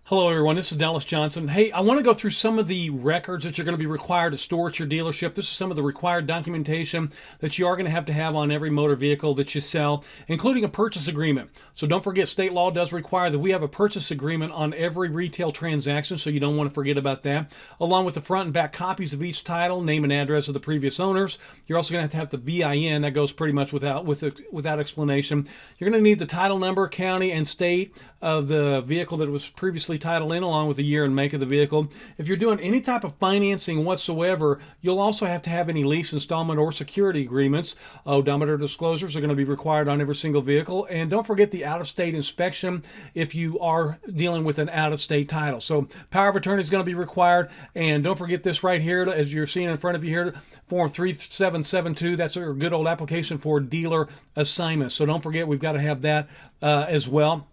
Hello, everyone. This is Dallas Johnson. Hey, I want to go through some of the records that you're going to be required to store at your dealership. This is some of the required documentation that you are going to have on every motor vehicle that you sell, including a purchase agreement. So don't forget, state law does require that we have a purchase agreement on every retail transaction, so you don't want to forget about that, along with the front and back copies of each title, name and address of the previous owners. You're also going to have the VIN. That goes pretty much without explanation. You're going to need the title number, county, and state of the vehicle that was previously title in, along with the year and make of the vehicle. If you're doing any type of financing whatsoever, you'll also have to have any lease, installment, or security agreements. Odometer disclosures are going to be required on every single vehicle. And don't forget the out-of-state inspection if you are dealing with an out-of-state title. So power of attorney is going to be required. And don't forget this right here, as you're seeing in front of you here, Form 3772. That's a good old application for dealer assignments. So don't forget, we've got to have that as well.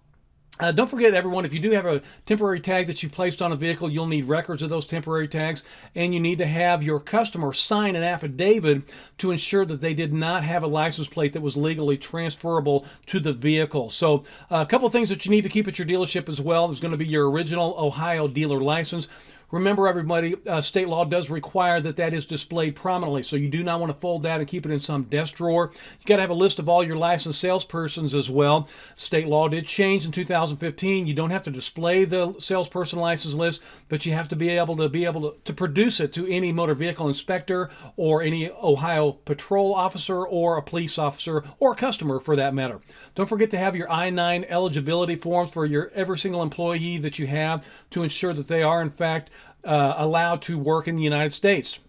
Don't forget, everyone, if you do have a temporary tag that you placed on a vehicle, you'll need records of those temporary tags, and you need to have your customer sign an affidavit to ensure that they did not have a license plate that was legally transferable to the vehicle. So a couple of things that you need to keep at your dealership as well is going to be your original Ohio dealer license. Remember, everybody, state law does require that is displayed prominently, so you do not want to fold that and keep it in some desk drawer. You got to have a list of all your licensed salespersons as well. State law did change in 2015. You don't have to display the salesperson license list, but you have to be able to produce it to any motor vehicle inspector or any Ohio patrol officer or a police officer or customer for that matter. Don't forget to have your I-9 eligibility forms for every single employee that you have to ensure that they are in fact allowed to work in the United States.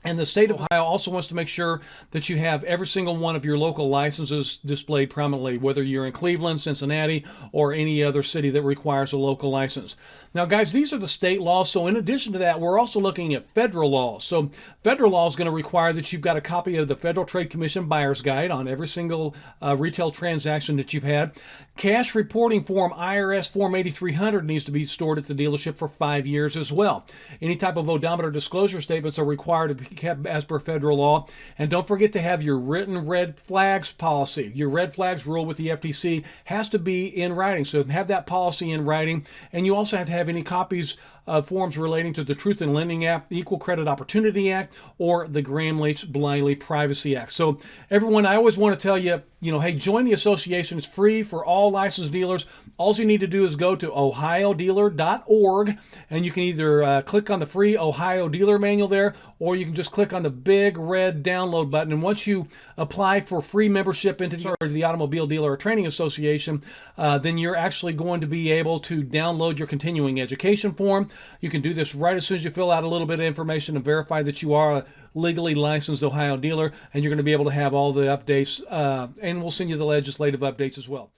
And the state of Ohio also wants to make sure that you have every single one of your local licenses displayed prominently, whether you're in Cleveland, Cincinnati, or any other city that requires a local license. Now, guys, these are the state laws. So in addition to that, we're also looking at federal laws. So federal law is going to require that you've got a copy of the Federal Trade Commission Buyer's Guide on every single retail transaction that you've had. Cash reporting form, IRS Form 8300, needs to be stored at the dealership for 5 years as well. Any type of odometer disclosure statements are required to be kept as per federal law. And don't forget to have your written red flags policy. Your red flags rule with the FTC has to be in writing. So have that policy in writing. And you also have to have any copies of forms relating to the Truth in Lending Act, the Equal Credit Opportunity Act, or the Gramm-Leach-Bliley Privacy Act. So everyone, I always want to tell you, hey, join the association. It's free for all licensed dealers. All you need to do is go to ohiodealer.org, and you can either click on the free Ohio Dealer Manual there, or you can just click on the big red download button. And once you apply for free membership into the Automobile Dealer Training Association, then you're actually going to be able to download your continuing education form. You can do this right as soon as you fill out a little bit of information and verify that you are a legally licensed Ohio dealer, and you're going to be able to have all the updates, and we'll send you the legislative updates as well.